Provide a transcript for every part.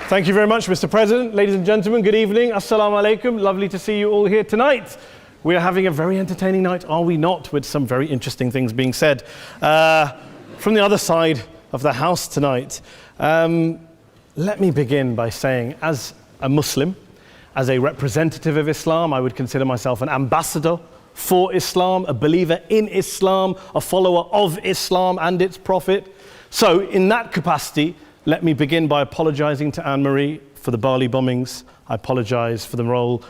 Thank you very much, Mr. President. Ladies and gentlemen, good evening. Assalamu alaikum. Lovely to see you all here tonight. We are having a very entertaining night, are we not, with some very interesting things being said from the other side of the house tonight. Let me begin by saying, as a Muslim, as a representative of Islam, I would consider myself an ambassador for Islam, a believer in Islam, a follower of Islam and its Prophet. So, in that capacity, let me begin by apologizing to Anne-Marie for the Bali bombings. I apologize for the role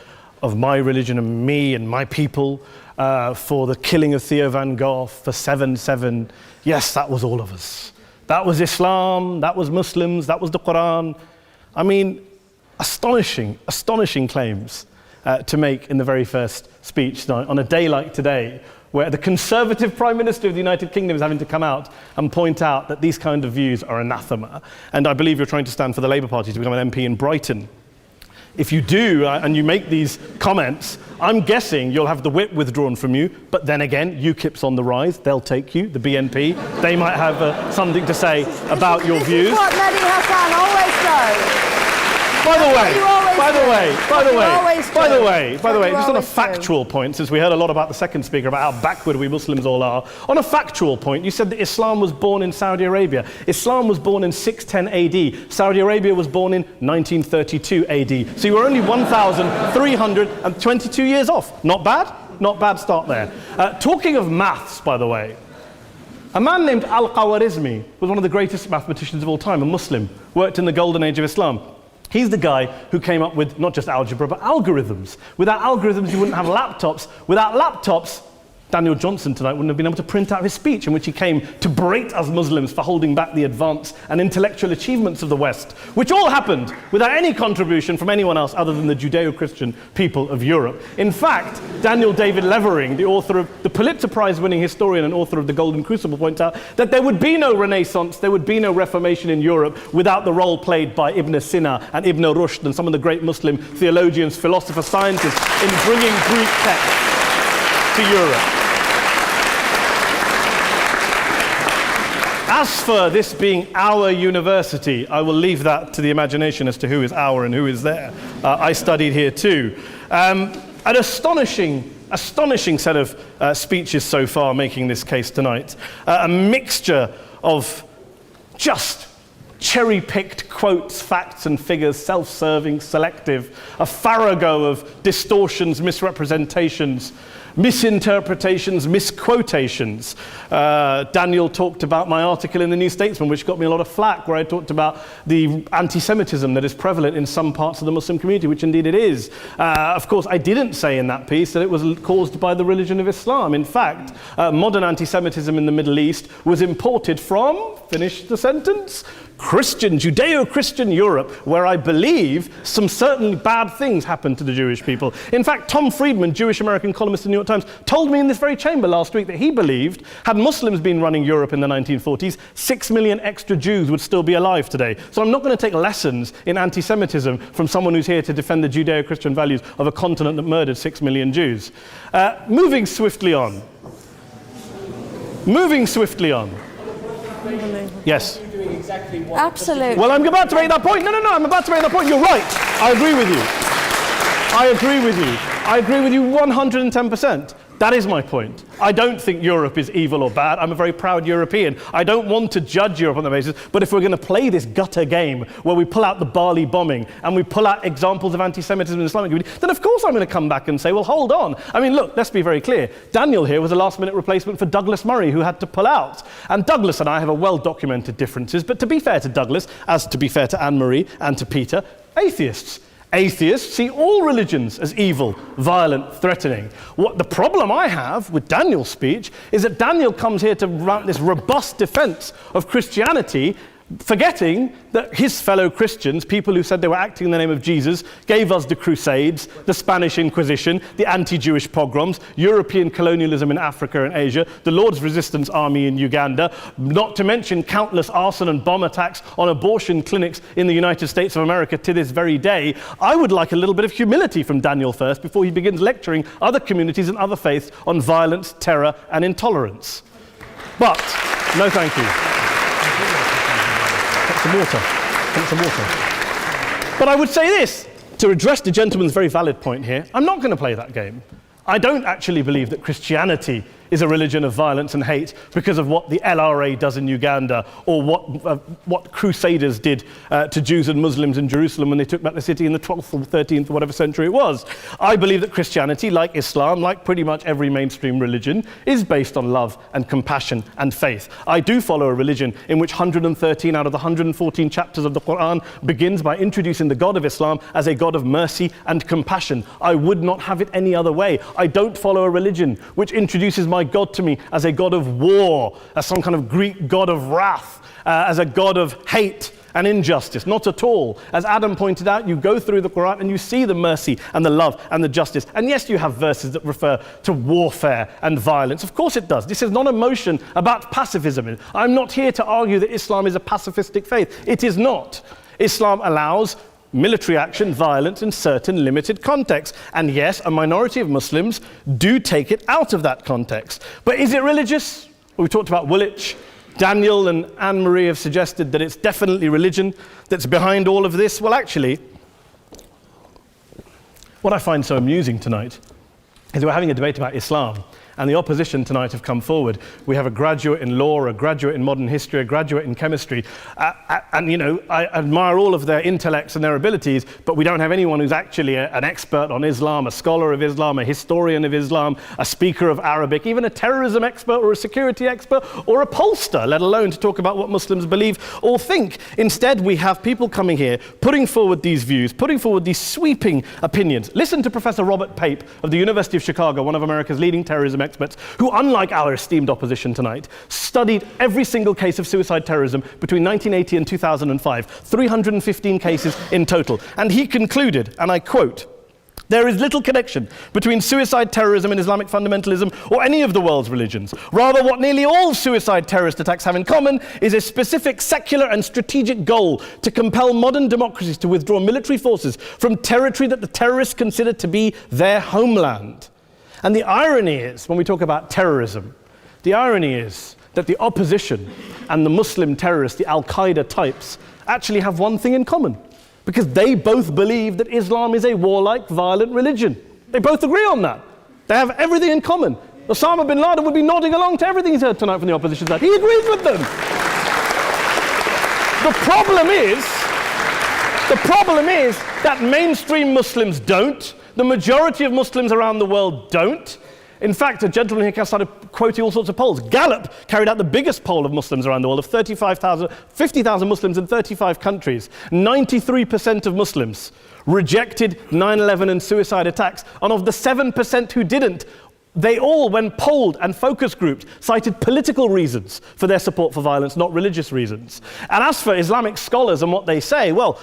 of my religion and me and my people, for the killing of Theo van Gogh, for 7/7. Yes, that was all of us. That was Islam, that was Muslims, that was the Quran. I mean, astonishing claims to make in the very first speech tonight, on a day like today, where the Conservative Prime Minister of the United Kingdom is having to come out and point out that these kind of views are anathema. And I believe you're trying to stand for the Labour Party to become an MP in Brighton. If you do, and you make these comments, I'm guessing you'll have the whip withdrawn from you, but then again, UKIP's on the rise, they'll take you, the BNP, they might have something to say about your views. This is what Mehdi Hassan always does. By the way, just on a factual point, since we heard a lot about the second speaker, about how backward we Muslims all are, on a factual point, you said that Islam was born in Saudi Arabia. Islam was born in 610 AD. Saudi Arabia was born in 1932 AD. So you were only 1,322 years off. Not bad? Not bad start there. Talking of maths, by the way, a man named Al-Khawarizmi was one of the greatest mathematicians of all time, a Muslim, worked in the golden age of Islam. He's the guy who came up with not just algebra, but algorithms. Without algorithms, you wouldn't have laptops. Without laptops, Daniel Johnson tonight wouldn't have been able to print out his speech in which he came to berate us Muslims for holding back the advance and intellectual achievements of the West, which all happened without any contribution from anyone else other than the Judeo-Christian people of Europe. In fact, Daniel David Levering, the author of the Pulitzer Prize-winning historian and author of The Golden Crucible, points out that there would be no Renaissance, there would be no Reformation in Europe without the role played by Ibn Sina and Ibn Rushd and some of the great Muslim theologians, philosophers, scientists in bringing Greek texts to Europe. As for this being our university, I will leave that to the imagination as to who is our and who is there. I studied here too. An astonishing set of speeches so far making this case tonight. A mixture of just cherry-picked quotes, facts and figures, self-serving, selective, a farrago of distortions, misrepresentations, misinterpretations, misquotations. Daniel talked about my article in the New Statesman, which got me a lot of flack, where I talked about the anti-Semitism that is prevalent in some parts of the Muslim community, which indeed it is. Of course, I didn't say in that piece that it was caused by the religion of Islam. In fact, modern anti-Semitism in the Middle East was imported from, finish the sentence, Judeo-Christian Europe, where I believe some certainly bad things happened to the Jewish people. In fact, Tom Friedman, Jewish-American columnist in the New York Times, told me in this very chamber last week that he believed, had Muslims been running Europe in the 1940s, 6 million extra Jews would still be alive today. So I'm not going to take lessons in anti-Semitism from someone who's here to defend the Judeo-Christian values of a continent that murdered 6 million Jews. Moving swiftly on. Yes. Absolutely. Well, I'm about to make that point. No, I'm about to make that point. You're right. I agree with you. I agree with you 110%. That is my point. I don't think Europe is evil or bad. I'm a very proud European. I don't want to judge Europe on that basis, but if we're going to play this gutter game where we pull out the Bali bombing and we pull out examples of anti-Semitism in the Islamic community, then of course I'm going to come back and say, well, hold on. I mean, look, let's be very clear. Daniel here was a last-minute replacement for Douglas Murray, who had to pull out. And Douglas and I have a well-documented differences, but to be fair to Douglas, as to be fair to Anne-Marie and to Peter, atheists. Atheists see all religions as evil, violent, threatening. What the problem I have with Daniel's speech is that Daniel comes here to run this robust defense of Christianity, forgetting that his fellow Christians, people who said they were acting in the name of Jesus, gave us the Crusades, the Spanish Inquisition, the anti-Jewish pogroms, European colonialism in Africa and Asia, the Lord's Resistance Army in Uganda, not to mention countless arson and bomb attacks on abortion clinics in the United States of America to this very day. I would like a little bit of humility from Daniel first before he begins lecturing other communities and other faiths on violence, terror, and intolerance. But, no thank you. Some water. But I would say this, to address the gentleman's very valid point here, I'm not going to play that game. I don't actually believe that Christianity is a religion of violence and hate because of what the LRA does in Uganda or what Crusaders did to Jews and Muslims in Jerusalem when they took back the city in the 12th or 13th or whatever century it was. I believe that Christianity, like Islam, like pretty much every mainstream religion, is based on love and compassion and faith. I do follow a religion in which 113 out of the 114 chapters of the Quran begins by introducing the God of Islam as a God of mercy and compassion. I would not have it any other way. I don't follow a religion which introduces my God to me as a God of war, as some kind of Greek God of wrath, as a God of hate and injustice. Not at all. As Adam pointed out, you go through the Quran and you see the mercy and the love and the justice. And yes, you have verses that refer to warfare and violence. Of course it does. This is not a motion about pacifism. I'm not here to argue that Islam is a pacifistic faith. It is not. Islam allows military action, violence in certain limited contexts. And yes, a minority of Muslims do take it out of that context. But is it religious? Well, we talked about Woolwich. Daniel and Anne-Marie have suggested that it's definitely religion that's behind all of this. Well, actually, what I find so amusing tonight is we're having a debate about Islam. And the opposition tonight have come forward. We have a graduate in law, a graduate in modern history, a graduate in chemistry. And, you know, I admire all of their intellects and their abilities, but we don't have anyone who's actually an expert on Islam, a scholar of Islam, a historian of Islam, a speaker of Arabic, even a terrorism expert or a security expert or a pollster, let alone to talk about what Muslims believe or think. Instead, we have people coming here, putting forward these views, putting forward these sweeping opinions. Listen to Professor Robert Pape of the University of Chicago, one of America's leading terrorism experts, who, unlike our esteemed opposition tonight, studied every single case of suicide terrorism between 1980 and 2005, 315 cases in total. And he concluded, and I quote, "There is little connection between suicide terrorism and Islamic fundamentalism or any of the world's religions. Rather, what nearly all suicide terrorist attacks have in common is a specific secular and strategic goal to compel modern democracies to withdraw military forces from territory that the terrorists consider to be their homeland." And the irony is, when we talk about terrorism, the irony is that the opposition and the Muslim terrorists, the Al-Qaeda types, actually have one thing in common, because they both believe that Islam is a warlike, violent religion. They both agree on that. They have everything in common. Osama bin Laden would be nodding along to everything he's heard tonight from the opposition side. He agrees with them. The problem is that mainstream Muslims don't. The majority of Muslims around the world don't. In fact, a gentleman here started quoting all sorts of polls. Gallup carried out the biggest poll of Muslims around the world, of 50,000 Muslims in 35 countries. 93% of Muslims rejected 9/11 and suicide attacks. And of the 7% who didn't, they all, when polled and focus grouped, cited political reasons for their support for violence, not religious reasons. And as for Islamic scholars and what they say, well,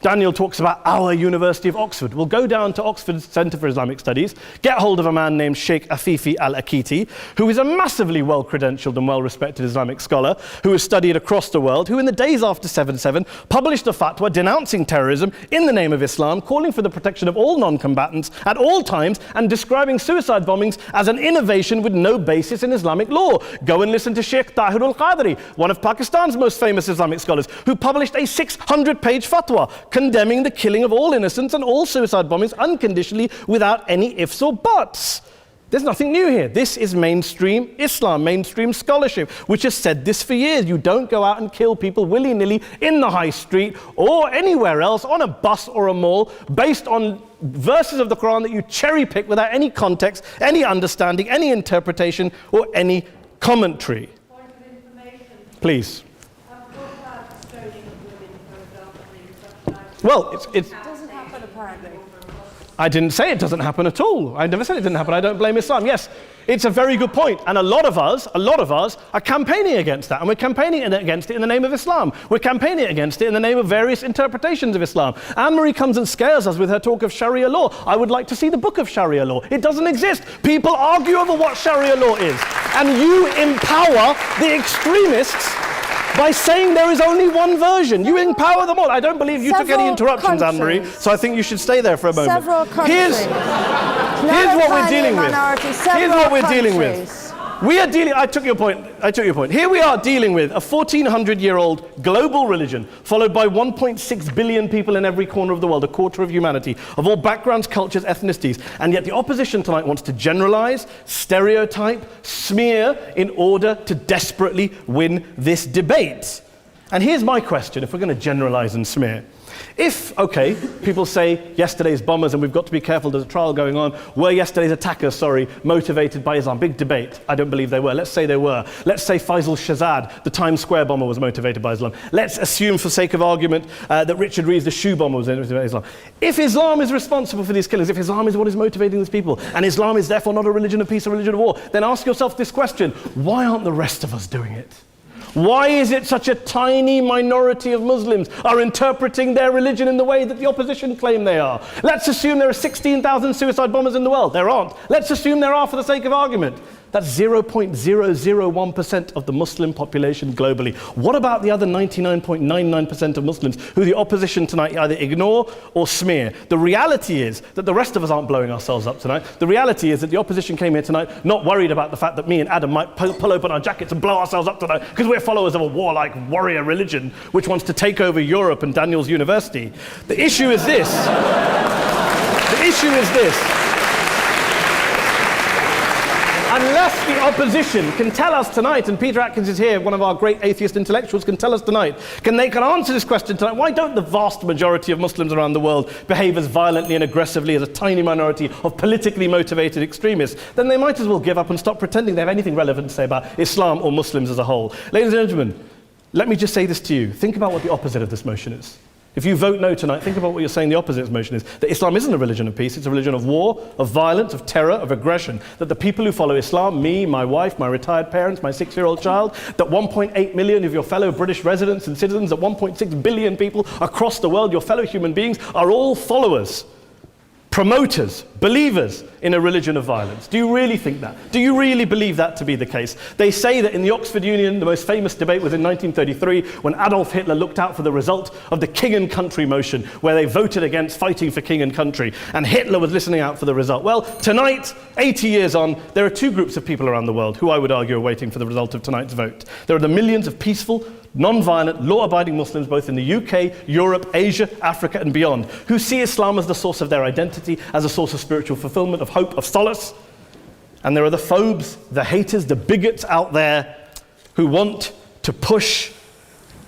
Daniel talks about our University of Oxford. We'll go down to Oxford Centre for Islamic Studies, get hold of a man named Sheikh Afifi al-Akiti, who is a massively well-credentialed and well-respected Islamic scholar who has studied across the world, who in the days after 7/7 published a fatwa denouncing terrorism in the name of Islam, calling for the protection of all non-combatants at all times, and describing suicide bombings as an innovation with no basis in Islamic law. Go and listen to Sheikh Tahir al-Qadri, one of Pakistan's most famous Islamic scholars, who published a 600-page fatwa condemning the killing of all innocents and all suicide bombings unconditionally without any ifs or buts. There's nothing new here. This is mainstream Islam, mainstream scholarship, which has said this for years. You don't go out and kill people willy-nilly in the high street or anywhere else, on a bus or a mall, based on verses of the Quran that you cherry-pick without any context, any understanding, any interpretation, or any commentary. Point of information. Please. Well, it doesn't happen apparently. I didn't say it doesn't happen at all. I never said it didn't happen. I don't blame Islam. Yes, it's a very good point. And a lot of us are campaigning against that. And we're campaigning against it in the name of Islam. We're campaigning against it in the name of various interpretations of Islam. Anne-Marie comes and scares us with her talk of Sharia law. I would like to see the book of Sharia law. It doesn't exist. People argue over what Sharia law is. And you empower the extremists by saying there is only one version. You empower them all. I don't believe you took any interruptions, Anne-Marie, so I think you should stay there for a moment. Several countries. Here's what we're dealing with. Here's what we're dealing with. I took your point. Here we are dealing with a 1400-year-old global religion followed by 1.6 billion people in every corner of the world, a quarter of humanity, of all backgrounds, cultures, ethnicities. And yet the opposition tonight wants to generalize, stereotype, smear in order to desperately win this debate. And here's my question, if we're going to generalize and smear. If, okay, people say yesterday's bombers, and we've got to be careful, there's a trial going on, were yesterday's attackers, motivated by Islam? Big debate. I don't believe they were. Let's say they were. Let's say Faisal Shahzad, the Times Square bomber, was motivated by Islam. Let's assume, for sake of argument, that Richard Reeves, the shoe bomber, was motivated by Islam. If Islam is responsible for these killings, if Islam is what is motivating these people, and Islam is therefore not a religion of peace, a religion of war, then ask yourself this question: why aren't the rest of us doing it? Why is it such a tiny minority of Muslims are interpreting their religion in the way that the opposition claim they are? Let's assume there are 16,000 suicide bombers in the world. There aren't. Let's assume there are for the sake of argument. That's 0.001% of the Muslim population globally. What about the other 99.99% of Muslims who the opposition tonight either ignore or smear? The reality is that the rest of us aren't blowing ourselves up tonight. The reality is that the opposition came here tonight not worried about the fact that me and Adam might pull open our jackets and blow ourselves up tonight because we're followers of a warlike warrior religion which wants to take over Europe and Daniel's university. The issue is this. Unless the opposition can tell us tonight, and Peter Atkins is here, one of our great atheist intellectuals, can tell us tonight, can answer this question tonight: why don't the vast majority of Muslims around the world behave as violently and aggressively as a tiny minority of politically motivated extremists? Then they might as well give up and stop pretending they have anything relevant to say about Islam or Muslims as a whole. Ladies and gentlemen, let me just say this to you. Think about what the opposite of this motion is. If you vote no tonight, think about what you're saying the opposite of this motion is. That Islam isn't a religion of peace, it's a religion of war, of violence, of terror, of aggression. That the people who follow Islam, me, my wife, my retired parents, my 6-year-old child, that 1.8 million of your fellow British residents and citizens, that 1.6 billion people across the world, your fellow human beings, are all followers, promoters, believers in a religion of violence. Do you really think that? Do you really believe that to be the case? They say that in the Oxford Union, the most famous debate was in 1933 when Adolf Hitler looked out for the result of the King and Country motion, where they voted against fighting for king and country, and Hitler was listening out for the result. Well, tonight, 80 years on, there are two groups of people around the world who I would argue are waiting for the result of tonight's vote. There are the millions of peaceful, non-violent, law-abiding Muslims both in the UK, Europe, Asia, Africa and beyond, who see Islam as the source of their identity, as a source of spiritual fulfillment, of hope, of solace. And there are the phobes, the haters, the bigots out there who want to push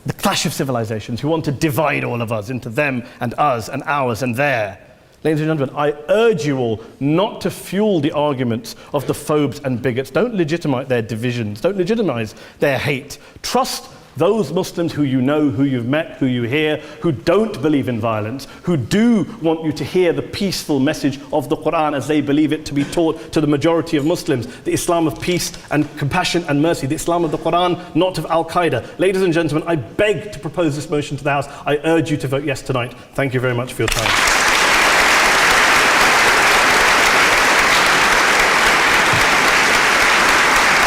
the clash of civilizations, who want to divide all of us into them and us and ours and their. Ladies and gentlemen, I urge you all not to fuel the arguments of the phobes and bigots. Don't legitimize their divisions. Don't legitimize their hate. Trust those Muslims who you know, who you've met, who you hear, who don't believe in violence, who do want you to hear the peaceful message of the Quran as they believe it to be taught to the majority of Muslims, the Islam of peace and compassion and mercy, the Islam of the Quran, not of Al-Qaeda. Ladies and gentlemen, I beg to propose this motion to the House. I urge you to vote yes tonight. Thank you very much for your time.